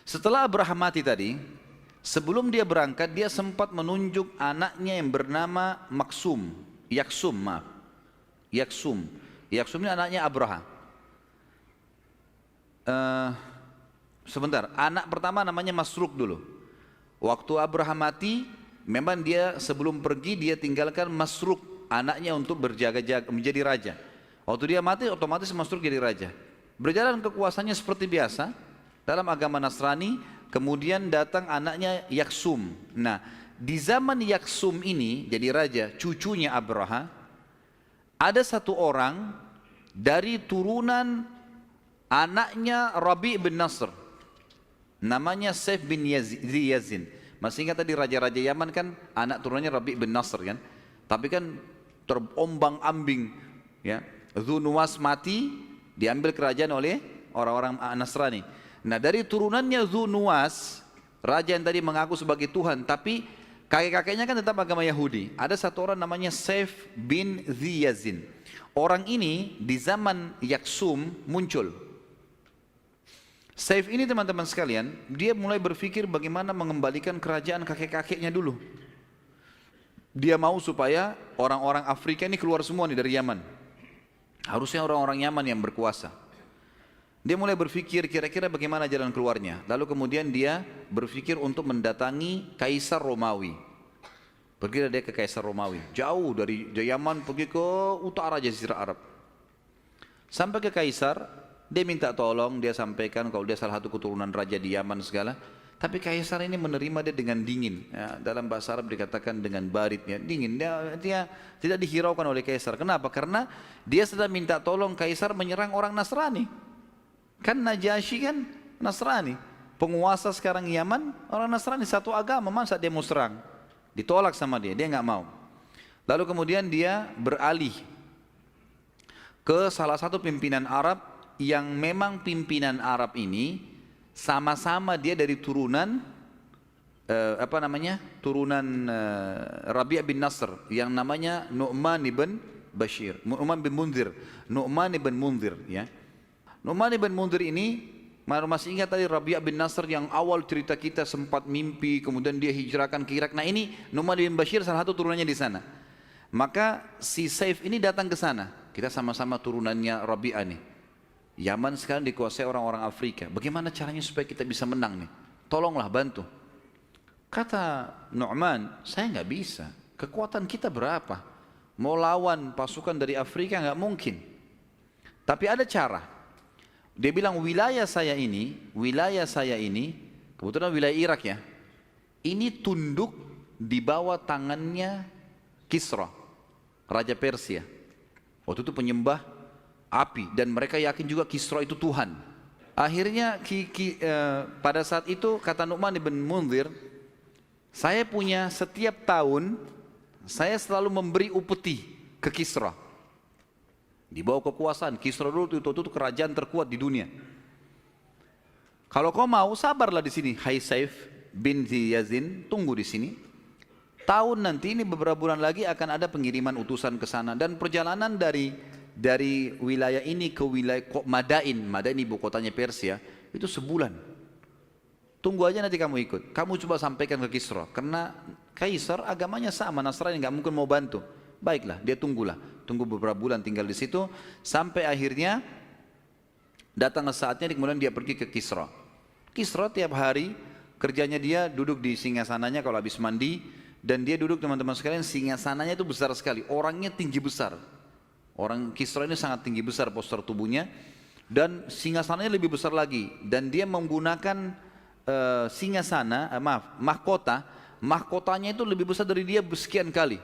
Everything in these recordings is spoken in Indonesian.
Setelah Abraham mati tadi, sebelum dia berangkat, dia sempat menunjuk anaknya yang bernama Maksum, Yaksum, maaf, Yaksum. Yaksum ini anaknya Abraham. Eh, Sebentar, anak pertama namanya Masruk dulu. Waktu Abraham mati, memang dia sebelum pergi dia tinggalkan Masruk, anaknya untuk berjaga-jaga menjadi raja. Waktu dia mati, otomatis Masruk jadi raja. Berjalan kekuasaannya seperti biasa dalam agama Nasrani. Kemudian datang anaknya Yaksum. Nah, di zaman Yaksum ini jadi raja, cucunya Abraha, ada satu orang dari turunan anaknya Rabi' bin Nasr, namanya Saif bin Yazin. Masih ingat tadi raja-raja Yaman kan anak turunannya Rabi' bin Nasr kan? Tapi kan terombang-ambing ya. Dzunuwas mati, diambil kerajaan oleh orang-orang Nasrani. Nah, dari turunannya Dzunuwas, raja yang tadi mengaku sebagai Tuhan, tapi kakek-kakeknya kan tetap agama Yahudi. Ada satu orang namanya Saif bin Yazin. Orang ini di zaman Yaksum muncul. Saif ini teman-teman sekalian, dia mulai berpikir bagaimana mengembalikan kerajaan kakek-kakeknya dulu. Dia mau supaya orang-orang Afrika ini keluar semua nih dari Yaman. Harusnya orang-orang Yaman yang berkuasa. Dia mulai berpikir kira-kira bagaimana jalan keluarnya. Lalu kemudian dia berpikir untuk mendatangi Kaisar Romawi. Pergilah dia ke Kaisar Romawi. Jauh dari Yaman pergi ke utara Jazirah Arab. Sampai ke Kaisar, dia minta tolong, dia sampaikan kalau dia salah satu keturunan raja di Yaman segala. Tapi Kaisar ini menerima dia dengan dingin. Ya, dalam bahasa Arab dikatakan dengan barit, ya, dingin. Dia tidak dihiraukan oleh Kaisar. Kenapa? Karena dia sedang minta tolong Kaisar menyerang orang Nasrani. Kan Najasyi kan Nasrani. Penguasa sekarang Yaman orang Nasrani, satu agama, masa dia mau serang? Ditolak sama dia nggak mau. Lalu kemudian dia beralih ke salah satu pimpinan Arab yang memang pimpinan Arab ini sama-sama dia dari turunan turunan Rabi' bin Nasr yang namanya Nu'man ibn Bashir, Nu'man bin Munzir, Nu'man ibn Munzir ya. Nu'man ibn Munzir ini masih ingat tadi Rabi' bin Nasr yang awal cerita kita sempat mimpi, kemudian dia hijrahkan ke Irak. Nah, ini Nu'man bin Bashir salah satu turunannya di sana. Maka si Saif ini datang ke sana. Kita sama-sama turunannya Rabi'ah nih. Yaman sekarang dikuasai orang-orang Afrika. Bagaimana caranya supaya kita bisa menang nih? Tolonglah bantu. Kata Nu'man, saya nggak bisa. Kekuatan kita berapa? Mau lawan pasukan dari Afrika nggak mungkin. Tapi ada cara. Dia bilang wilayah saya ini, kebetulan wilayah Irak ya. Ini tunduk di bawah tangannya Kisra, Raja Persia. Waktu itu penyembah api dan mereka yakin juga Kisra itu Tuhan. Akhirnya pada saat itu kata Nu'man ibn Munzir, saya punya setiap tahun saya selalu memberi upeti ke Kisra. Di bawah kekuasaan Kisra dulu itu kerajaan terkuat di dunia. Kalau kau mau sabarlah di sini, hai Saif bin Yazin, tunggu di sini. Tahun nanti ini beberapa bulan lagi akan ada pengiriman utusan ke sana dan perjalanan dari wilayah ini ke wilayah Madain ibu kotanya Persia itu sebulan. Tunggu aja nanti kamu ikut. Kamu coba sampaikan ke Kisra karena Kaisar agamanya sama Nasrani, nggak mungkin mau bantu. Baiklah, dia tunggu beberapa bulan tinggal di situ sampai akhirnya datang saatnya kemudian dia pergi ke Kisra. Kisra tiap hari kerjanya dia duduk di singgasananya kalau habis mandi dan dia duduk teman-teman sekalian singgasananya itu besar sekali, orangnya tinggi besar. Orang Kisra ini sangat tinggi besar postur tubuhnya dan singgasananya lebih besar lagi dan dia menggunakan mahkotanya itu lebih besar dari dia sekian kali.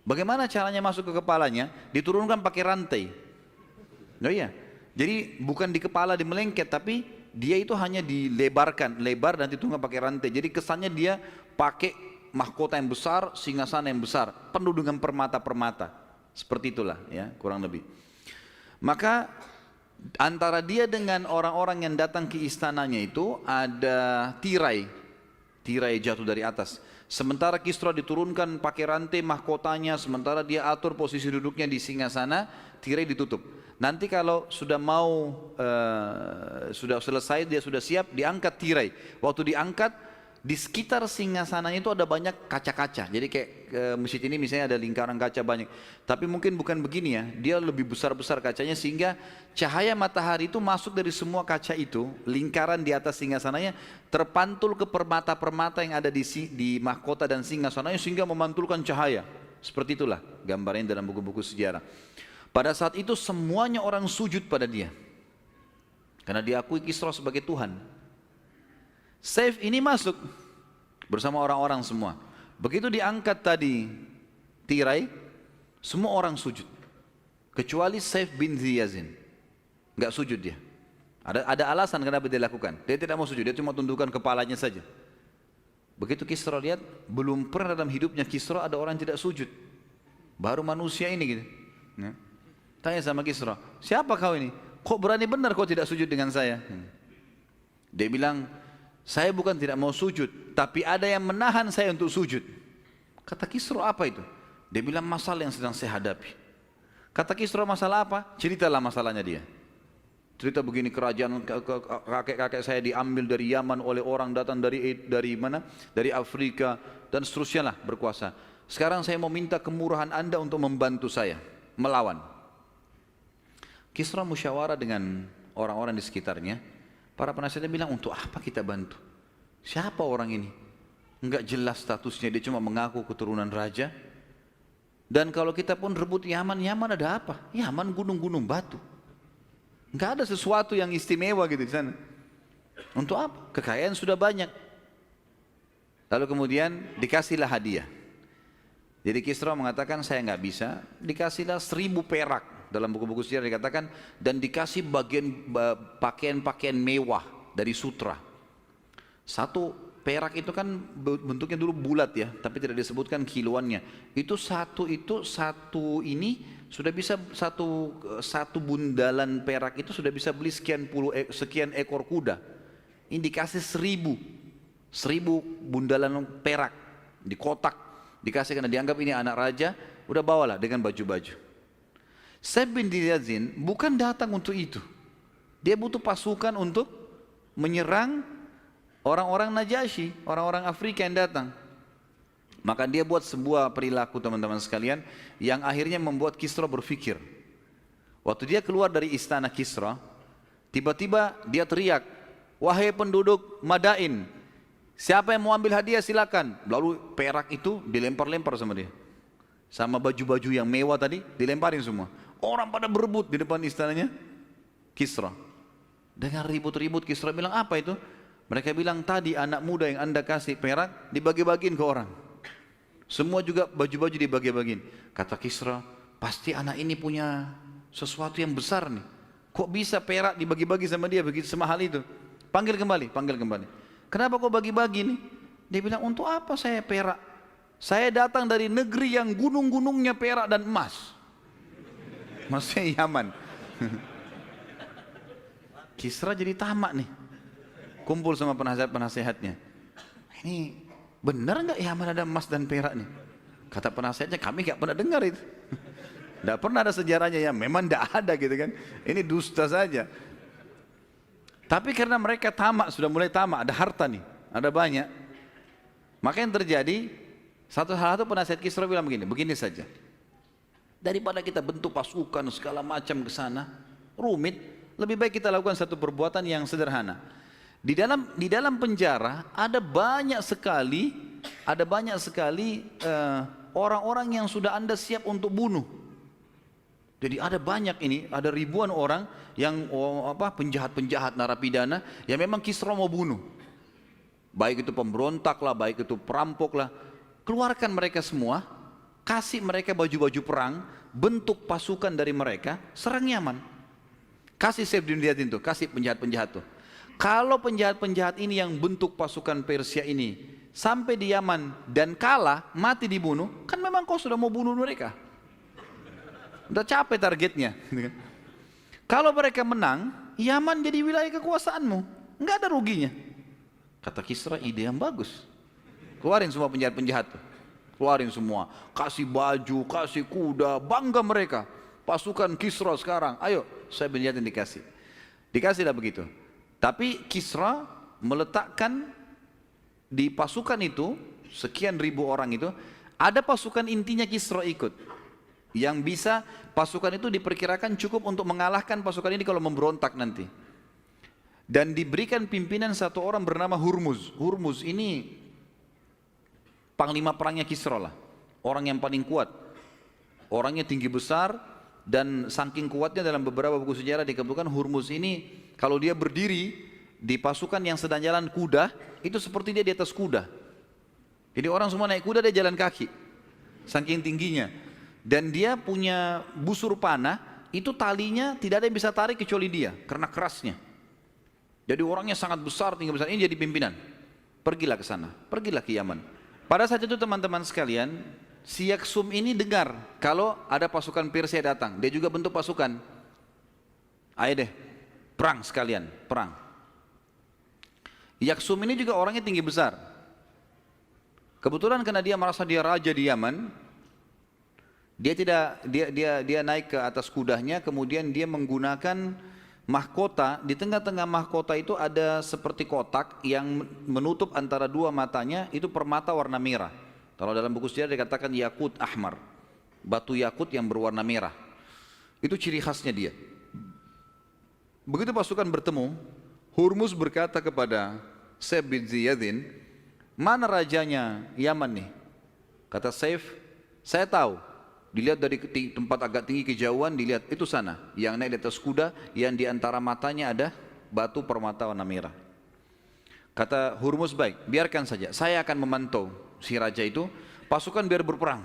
Bagaimana caranya masuk ke kepalanya? Diturunkan pakai rantai. Oh iya. Jadi bukan di kepala dimelengket, tapi dia itu hanya dilebar dan diturunkan pakai rantai. Jadi kesannya dia pakai mahkota yang besar, singgasana yang besar, penuh dengan permata-permata. Seperti itulah ya, kurang lebih. Maka antara dia dengan orang-orang yang datang ke istananya itu ada tirai jatuh dari atas. Sementara Kisra diturunkan pakai rantai mahkotanya, sementara dia atur posisi duduknya di singgasana, tirai ditutup. Nanti kalau sudah mau, sudah selesai, dia sudah siap, diangkat tirai. Waktu diangkat, di sekitar singgasananya itu ada banyak kaca-kaca. Jadi kayak masjid ini misalnya ada lingkaran kaca banyak. Tapi mungkin bukan begini ya, dia lebih besar-besar kacanya sehingga cahaya matahari itu masuk dari semua kaca itu, lingkaran di atas singgasananya terpantul ke permata-permata yang ada di mahkota dan singgasananya sehingga memantulkan cahaya. Seperti itulah gambarnya dalam buku-buku sejarah. Pada saat itu semuanya orang sujud pada dia. Karena diakui Kisra sebagai Tuhan. Saif ini masuk bersama orang-orang semua. Begitu diangkat tadi tirai, semua orang sujud. Kecuali Saif bin Yazin. Enggak sujud dia. Ada alasan kenapa dia lakukan. Dia tidak mau sujud, dia cuma tundukkan kepalanya saja. Begitu Kisra lihat, belum pernah dalam hidupnya Kisra ada orang tidak sujud. Baru manusia ini gitu. Ya. Tanya sama Kisra, siapa kau ini? Kok berani benar kau tidak sujud dengan saya? Dia bilang, saya bukan tidak mau sujud, tapi ada yang menahan saya untuk sujud. Kata Kisra, apa itu? Dia bilang, masalah yang sedang saya hadapi. Kata Kisra, masalah apa? Ceritalah masalahnya dia. Cerita begini, kerajaan kakek-kakek saya diambil dari Yaman oleh orang datang dari mana? Dari Afrika dan seterusnya lah berkuasa. Sekarang saya mau minta kemurahan Anda untuk membantu saya melawan. Kisra musyawarah dengan orang-orang di sekitarnya. Para penasihatnya bilang, untuk apa kita bantu? Siapa orang ini? Enggak jelas statusnya, dia cuma mengaku keturunan raja. Dan kalau kita pun rebut Yaman, Yaman ada apa? Yaman gunung-gunung batu. Enggak ada sesuatu yang istimewa gitu di sana. Untuk apa? Kekayaan sudah banyak. Lalu kemudian dikasihlah hadiah. Jadi Kisra mengatakan, saya enggak bisa. Dikasihlah 1000 perak. Dalam buku-buku sejarah dikatakan, dan dikasih pakaian-pakaian mewah dari sutra. Satu perak itu kan bentuknya dulu bulat ya, tapi tidak disebutkan kiloannya. Itu satu ini sudah bisa satu bundalan perak itu sudah bisa beli sekian ekor kuda. Ini dikasih 1000 bundalan perak di kotak, dikasih karena dianggap ini anak raja. Udah bawalah dengan baju-baju. Saif bin Yazin bukan datang untuk itu. Dia butuh pasukan untuk menyerang orang-orang Najasyi, orang-orang Afrika yang datang. Maka dia buat sebuah perilaku teman-teman sekalian yang akhirnya membuat Kisra berpikir. Waktu dia keluar dari istana Kisra, tiba-tiba dia teriak, wahai penduduk Madain, siapa yang mau ambil hadiah silakan. Lalu perak itu dilempar-lempar sama dia. Sama baju-baju yang mewah tadi dilemparin semua. Orang pada berebut di depan istananya Kisra. Dengan ribut-ribut Kisra bilang, apa itu? Mereka bilang, tadi anak muda yang anda kasih perak dibagi-bagiin ke orang. Semua juga baju-baju dibagi-bagiin. Kata Kisra, pasti anak ini punya sesuatu yang besar nih. Kok bisa perak dibagi-bagi sama dia begitu semahal itu? Panggil kembali. Kenapa kok bagi-bagi nih? Dia bilang, untuk apa saya perak? Saya datang dari negeri yang gunung-gunungnya perak dan emas. Maksudnya Yaman. Kisra jadi tamak nih. Kumpul sama penasihat-penasihatnya. Ini benar nggak Yaman ada emas dan perak nih? Kata penasihatnya, kami nggak pernah dengar itu. Nggak pernah ada sejarahnya ya. Memang nggak ada gitu kan. Ini dusta saja. Tapi karena mereka tamak, sudah mulai tamak, ada harta nih, ada banyak. Maka yang terjadi, satu penasihat Kisra bilang begini saja. Daripada kita bentuk pasukan segala macam ke sana, rumit, lebih baik kita lakukan satu perbuatan yang sederhana. Di dalam penjara ada banyak sekali orang-orang yang sudah anda siap untuk bunuh. Jadi ada banyak ini, ada ribuan orang yang penjahat-penjahat narapidana yang memang Kisra mau bunuh. Baik itu pemberontak lah, baik itu perampok lah. Keluarkan mereka semua, kasih mereka baju-baju perang, bentuk pasukan dari mereka, serang Yaman. Kasih Saif bin Yazin itu, kasih penjahat-penjahat itu. Kalau penjahat-penjahat ini yang bentuk pasukan Persia ini sampai di Yaman dan kalah, mati dibunuh, kan memang kau sudah mau bunuh mereka. Udah capek targetnya. Kalau mereka menang, Yaman jadi wilayah kekuasaanmu, nggak ada ruginya. Kata Kisra, ide yang bagus. keluarin semua penjahat-penjahat tuh. Keluarin semua, kasih baju, kasih kuda, bangga mereka. Pasukan Kisra sekarang, ayo Saif bin Yazid dikasih. Dikasihlah begitu. Tapi Kisra meletakkan di pasukan itu, sekian ribu orang itu, ada pasukan intinya Kisra ikut. Yang bisa pasukan itu diperkirakan cukup untuk mengalahkan pasukan ini kalau memberontak nanti. Dan diberikan pimpinan satu orang bernama Hurmuz. Hurmuz ini panglima perangnya Kisra lah. Orang yang paling kuat. Orangnya tinggi besar dan saking kuatnya dalam beberapa buku sejarah dikatakan Hurmuz ini kalau dia berdiri di pasukan yang sedang jalan kuda, itu seperti dia di atas kuda. Jadi orang semua naik kuda, dia jalan kaki. Saking tingginya. Dan dia punya busur panah, itu talinya tidak ada yang bisa tarik kecuali dia, karena kerasnya. Jadi orangnya sangat besar, tinggi besar. Ini jadi pimpinan. Pergilah ke sana, pergilah ke Yaman. Pada saat itu teman-teman sekalian, si Yaksum ini dengar kalau ada pasukan Persia datang. Dia juga bentuk pasukan. Ayo deh, perang sekalian, perang. Yaksum ini juga orangnya tinggi besar. Kebetulan karena dia merasa dia raja di Yaman, dia naik ke atas kudanya, kemudian dia menggunakan mahkota. Di tengah-tengah mahkota itu ada seperti kotak yang menutup antara dua matanya, itu permata warna merah. Kalau dalam buku sejarah dikatakan yakut ahmar, batu yakut yang berwarna merah. Itu ciri khasnya dia. Begitu pasukan bertemu, Hurmuz berkata kepada Saif bin Ziyadin, mana rajanya Yaman nih? Kata Saif, saya tahu. Dilihat dari tempat agak tinggi kejauhan, dilihat itu sana. Yang naik di atas kuda, yang di antara matanya ada batu permata warna merah. Kata Hurmuz, baik, biarkan saja. Saya akan memantau si raja itu. Pasukan biar berperang.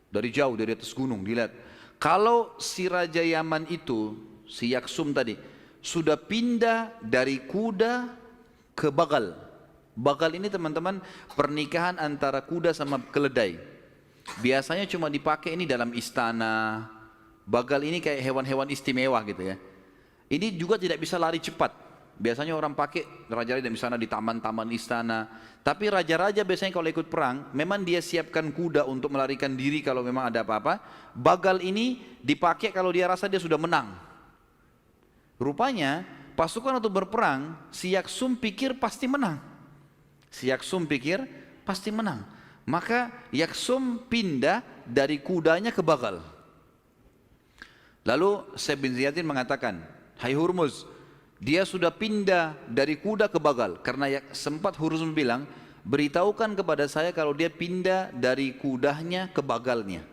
Dari jauh, dari atas gunung, dilihat. Kalau si raja Yaman itu, si Yaksum tadi, sudah pindah dari kuda ke bagal. Bagal ini teman-teman pernikahan antara kuda sama keledai. Biasanya cuma dipakai ini dalam istana. Bagal ini kayak hewan-hewan istimewa gitu ya. Ini juga tidak bisa lari cepat. Biasanya orang pakai raja-raja di sana di taman-taman istana. Tapi raja-raja biasanya kalau ikut perang, memang dia siapkan kuda untuk melarikan diri kalau memang ada apa-apa. Bagal ini dipakai kalau dia rasa dia sudah menang. Rupanya pasukan untuk berperang, si Yaksum pikir pasti menang. Si Yaksum pikir pasti menang. Maka Yaksum pindah dari kudanya ke bagal. Lalu Saif bin Ziyadin mengatakan, hai Hurmuz, dia sudah pindah dari kuda ke bagal. Karena sempat Hurmuz bilang, beritahukan kepada saya kalau dia pindah dari kudanya ke bagalnya.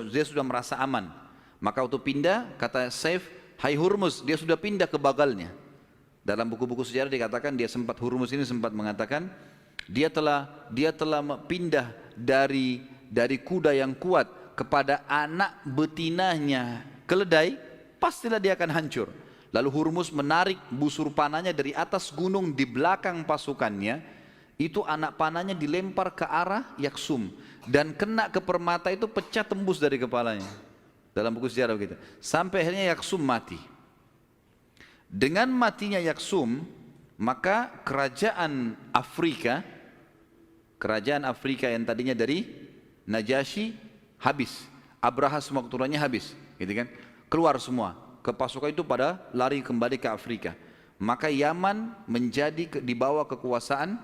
Dia sudah merasa aman. Maka waktu pindah, kata Saif, hai Hurmuz, dia sudah pindah ke bagalnya. Dalam buku-buku sejarah dikatakan Hurmuz ini sempat mengatakan dia telah pindah dari kuda yang kuat kepada anak betinanya keledai, pastilah dia akan hancur. Lalu Hurmuz menarik busur panahnya dari atas gunung di belakang pasukannya, itu anak panahnya dilempar ke arah Yaksum dan kena ke permata itu, pecah tembus dari kepalanya. Dalam buku sejarah begitu. Sampai akhirnya Yaksum mati. Dengan matinya Yaksum, maka kerajaan Afrika yang tadinya dari Najasyi habis. Abraha semua keturunannya habis, gitu kan? Keluar semua. Ke pasukan itu pada lari kembali ke Afrika. Maka Yaman menjadi di bawah kekuasaan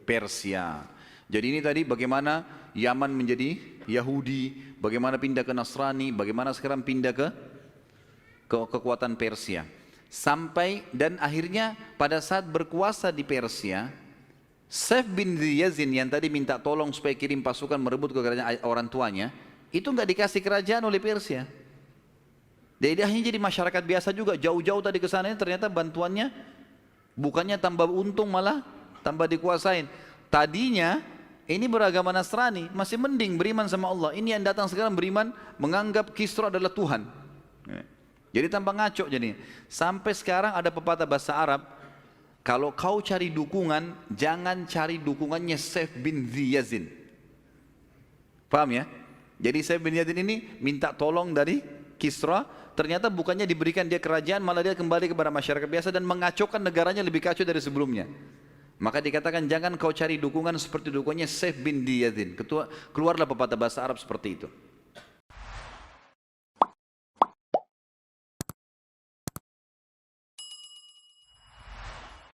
Persia. Jadi ini tadi bagaimana Yaman menjadi Yahudi, bagaimana pindah ke Nasrani, bagaimana sekarang pindah ke kekuatan Persia. Sampai dan akhirnya pada saat berkuasa di Persia, Saif bin Ziyadin yang tadi minta tolong supaya kirim pasukan merebut ke kerajaan orang tuanya, itu nggak dikasih kerajaan oleh Persia. Jadi dia hanya jadi masyarakat biasa juga, jauh-jauh tadi ke sana, ternyata bantuannya bukannya tambah untung malah tambah dikuasain. Tadinya ini beragama Nasrani, masih mending beriman sama Allah. Ini yang datang sekarang beriman menganggap Kisra adalah Tuhan. Jadi tambah ngaco jadi. Sampai sekarang ada pepatah bahasa Arab, kalau kau cari dukungan, jangan cari dukungannya Saif bin Ziyadin. Paham ya? Jadi Saif bin Ziyadin ini minta tolong dari Kisra, ternyata bukannya diberikan dia kerajaan, malah dia kembali kepada masyarakat biasa dan mengacaukan negaranya lebih kacau dari sebelumnya. Maka dikatakan jangan kau cari dukungan seperti dukungannya Saif bin Diyadin. Keluarlah pepatah bahasa Arab seperti itu.